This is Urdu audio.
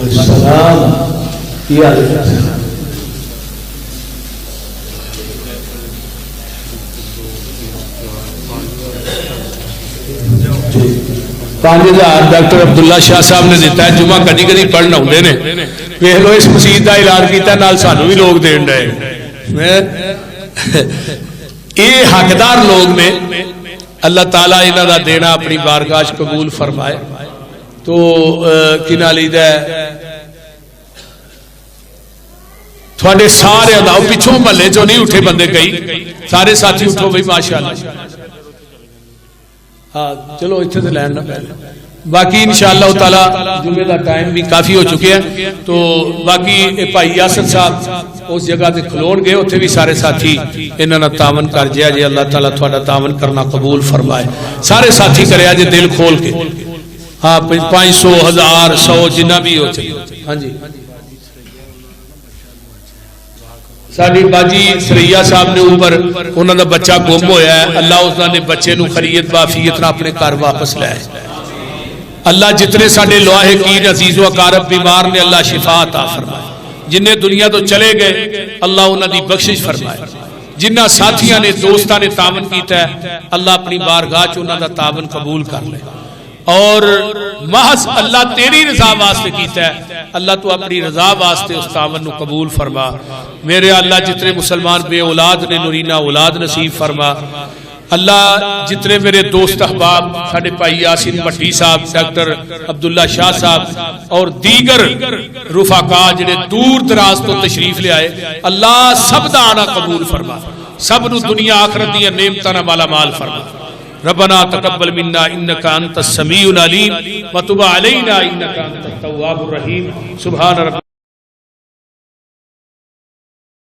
السلام کیا ڈاکٹر عبداللہ شاہ صاحب نے دیتا ہے، جمعہ کدی کدی پڑھنا ہوندے نے، ویکھ لو اس مسجد کا اعلان کیتا، نال سانو بھی لوگ دین رہے، یہ حقدار لوگ نے، اللہ تعالیٰ انہاں دا دینا اپنی بارگاہ قبول فرمائے۔ تو کی نالید ہے تھوڑے سارے دا پچھوں محلے جو نہیں اٹھے بندے کئی سارے ساتھی اٹھو بھائی ماشاءاللہ۔ ہاں چلو اتنے تو لین نہ پہلے، باقی انشاءاللہ تعالی جمعے کا ٹائم بھی کافی ہو چکے ہیں، تو باقی بھائی یاسر صاحب اس جگہ تے کھلون گئے، اتنے بھی سارے ساتھی انہاں نال تعاون کر جائے جی، اللہ تعالیٰ تھوڑا تعاون کرنا قبول فرمائے، سارے ساتھی کرے جی دل کھول کے، ہاں 500 1000 100 جنہ بھی ہو چاہیے۔ ہاں جی ساری باجی سریا صاحب نے اوپر انہوں نے بچہ گم ہویا ہے، اللہ اس نے بچے نو خیریت بافیت نہ اپنے گھر واپس لائے۔ اللہ جتنے ساڈے لاحقین عزیز و اقارب بیمار نے اللہ شفا عطا فرمائے، جنہیں دنیا تو چلے گئے اللہ انہاں دی بخشش فرمائے، جنہ ساتھیاں نے دوستاں نے تعاون کیتا ہے اللہ اپنی بارگاہ چ انہاں دا تعاون قبول کر لے، اور محض اللہ تیری رضا واسطے کیتا ہے، اللہ تو اپنی رضا واسطے اس تعاون نو قبول فرما۔ میرے اللہ جتنے مسلمان بے اولاد نے نورینہ اولاد نصیب فرما، اللہ جتنے میرے دوست احباب ساڈے بھائی یاسین بھٹی صاحب، ڈاکٹر عبداللہ شاہ صاحب اور دیگر رفقا جڑے دور دراز تو تشریف لے آئے، اللہ سب دا آنا قبول فرما، سب نو دنیا آخرت دی نعمتاں نال مالا مال فرما۔ ربنا تقبل منا انك انت السميع العليم وتب علينا انك انت التواب الرحيم سبحان رب